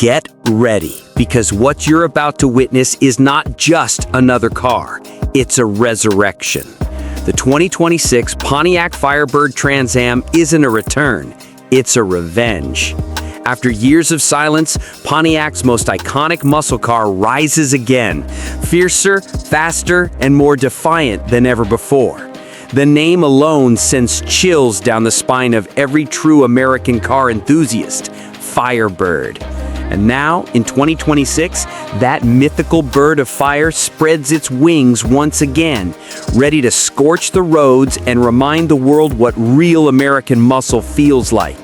Get ready, because what you're about to witness is not just another car, it's a resurrection. The 2026 Pontiac Firebird Trans Am isn't a return, it's a revenge. After years of silence, Pontiac's most iconic muscle car rises again, fiercer, faster, and more defiant than ever before. The name alone sends chills down the spine of every true American car enthusiast, Firebird. And now, in 2026, that mythical bird of fire spreads its wings once again, ready to scorch the roads and remind the world what real American muscle feels like.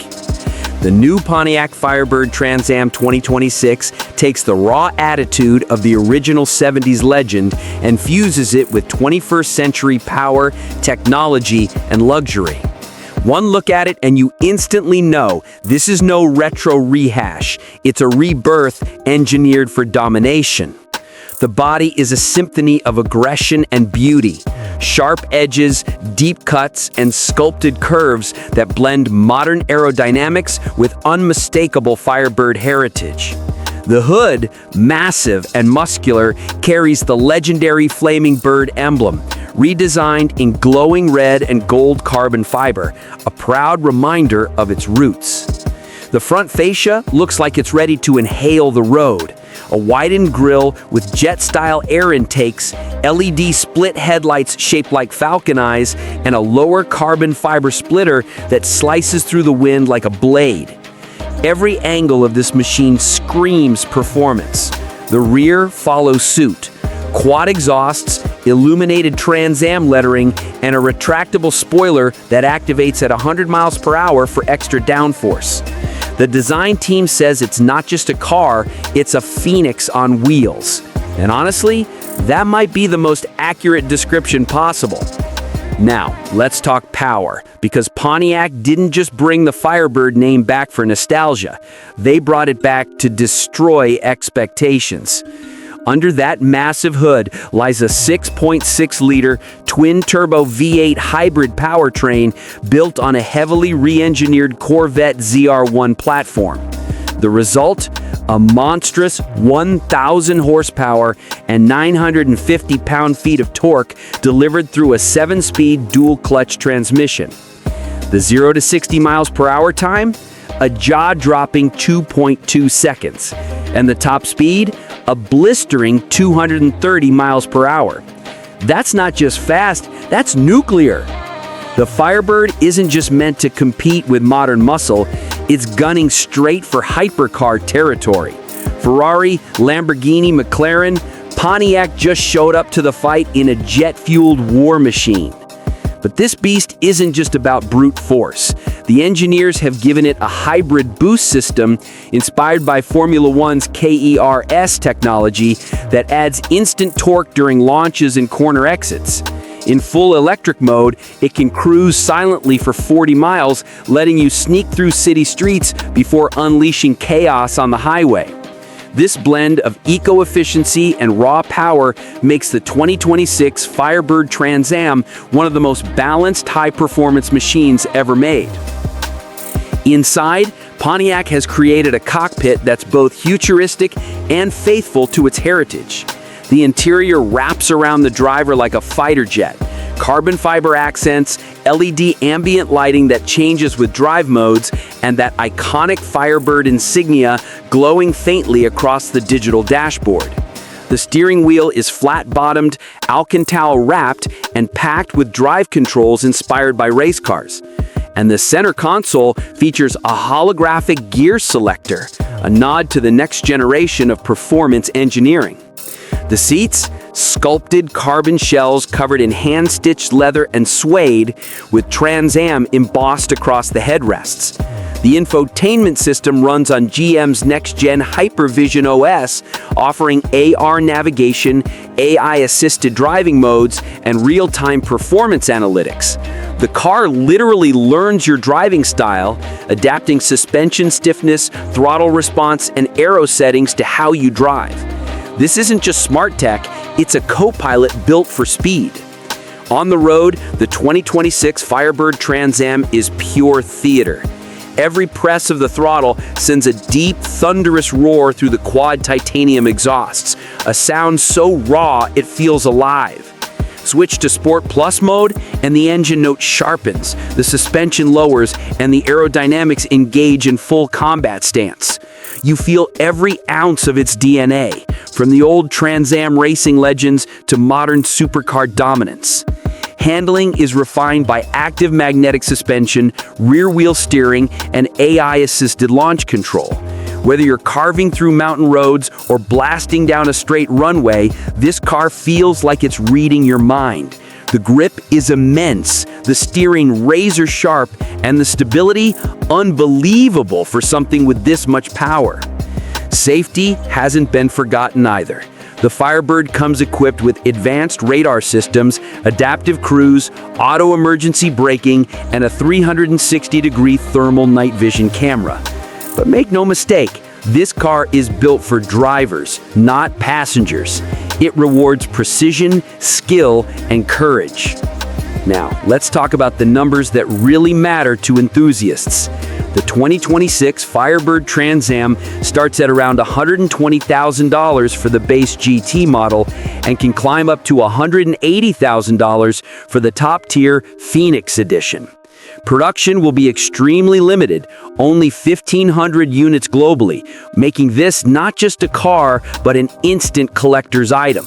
The new Pontiac Firebird Trans Am 2026 takes the raw attitude of the original 70s legend and fuses it with 21st century power, technology, and luxury. One look at it and you instantly know this is no retro rehash. It's a rebirth engineered for domination. The body is a symphony of aggression and beauty. Sharp edges, deep cuts, and sculpted curves that blend modern aerodynamics with unmistakable Firebird heritage. The hood, massive and muscular, carries the legendary flaming bird emblem, redesigned in glowing red and gold carbon fiber, a proud reminder of its roots. The front fascia looks like it's ready to inhale the road. A widened grille with jet-style air intakes, LED split headlights shaped like falcon eyes, and a lower carbon fiber splitter that slices through the wind like a blade. Every angle of this machine screams performance. The rear follows suit. Quad exhausts, illuminated Trans Am lettering, and a retractable spoiler that activates at 100 miles per hour for extra downforce. The design team says it's not just a car, it's a phoenix on wheels. And honestly, that might be the most accurate description possible. Now, let's talk power, because Pontiac didn't just bring the Firebird name back for nostalgia. They brought it back to destroy expectations. Under that massive hood lies a 6.6-liter twin-turbo V8 hybrid powertrain built on a heavily re-engineered Corvette ZR1 platform. The result? A monstrous 1,000 horsepower and 950 pound-feet of torque delivered through a 7-speed dual-clutch transmission. The 0 to 60 miles per hour time? A jaw-dropping 2.2 seconds. And the top speed? A blistering 230 miles per hour. That's not just fast, that's nuclear. The Firebird isn't just meant to compete with modern muscle, it's gunning straight for hypercar territory. Ferrari, Lamborghini, McLaren, Pontiac just showed up to the fight in a jet-fueled war machine. But this beast isn't just about brute force. The engineers have given it a hybrid boost system inspired by Formula One's KERS technology that adds instant torque during launches and corner exits. In full electric mode, it can cruise silently for 40 miles, letting you sneak through city streets before unleashing chaos on the highway. This blend of eco-efficiency and raw power makes the 2026 Firebird Trans Am one of the most balanced high-performance machines ever made. Inside, Pontiac has created a cockpit that's both futuristic and faithful to its heritage. The interior wraps around the driver like a fighter jet. Carbon fiber accents, LED ambient lighting that changes with drive modes, and that iconic Firebird insignia glowing faintly across the digital dashboard. The steering wheel is flat-bottomed, Alcantara-wrapped, and packed with drive controls inspired by race cars. And the center console features a holographic gear selector, a nod to the next generation of performance engineering. The seats? Sculpted carbon shells covered in hand-stitched leather and suede, with Trans Am embossed across the headrests. The infotainment system runs on GM's next-gen Hypervision OS, offering AR navigation, AI-assisted driving modes, and real-time performance analytics. The car literally learns your driving style, adapting suspension stiffness, throttle response, and aero settings to how you drive. This isn't just smart tech, it's a co-pilot built for speed. On the road, the 2026 Firebird Trans Am is pure theater. Every press of the throttle sends a deep, thunderous roar through the quad titanium exhausts, a sound so raw it feels alive. Switch to Sport Plus mode, and the engine note sharpens, the suspension lowers, and the aerodynamics engage in full combat stance. You feel every ounce of its DNA, from the old Trans Am racing legends to modern supercar dominance. Handling is refined by active magnetic suspension, rear-wheel steering, and AI-assisted launch control. Whether you're carving through mountain roads or blasting down a straight runway, this car feels like it's reading your mind. The grip is immense, the steering razor sharp, and the stability unbelievable for something with this much power. Safety hasn't been forgotten either. The Firebird comes equipped with advanced radar systems, adaptive cruise, auto emergency braking, and a 360-degree thermal night vision camera. But make no mistake, this car is built for drivers, not passengers. It rewards precision, skill, and courage. Now, let's talk about the numbers that really matter to enthusiasts. The 2026 Firebird Trans Am starts at around $120,000 for the base GT model and can climb up to $180,000 for the top-tier Phoenix Edition. Production will be extremely limited, only 1,500 units globally, making this not just a car, but an instant collector's item.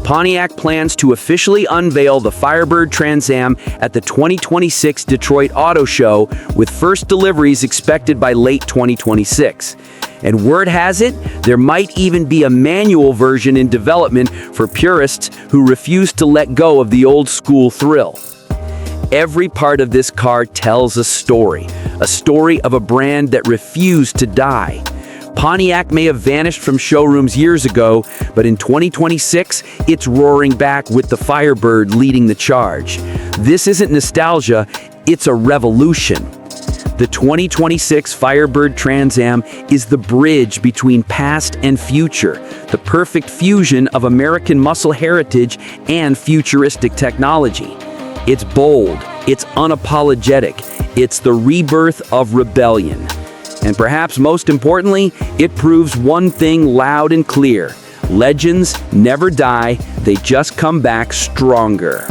Pontiac plans to officially unveil the Firebird Trans Am at the 2026 Detroit Auto Show, with first deliveries expected by late 2026. And word has it, there might even be a manual version in development for purists who refuse to let go of the old-school thrill. Every part of this car tells a story of a brand that refused to die. Pontiac may have vanished from showrooms years ago, but in 2026, it's roaring back with the Firebird leading the charge. This isn't nostalgia, it's a revolution. The 2026 Firebird Trans Am is the bridge between past and future, the perfect fusion of American muscle heritage and futuristic technology. It's bold, it's unapologetic, it's the rebirth of rebellion. And perhaps most importantly, it proves one thing loud and clear: legends never die, they just come back stronger.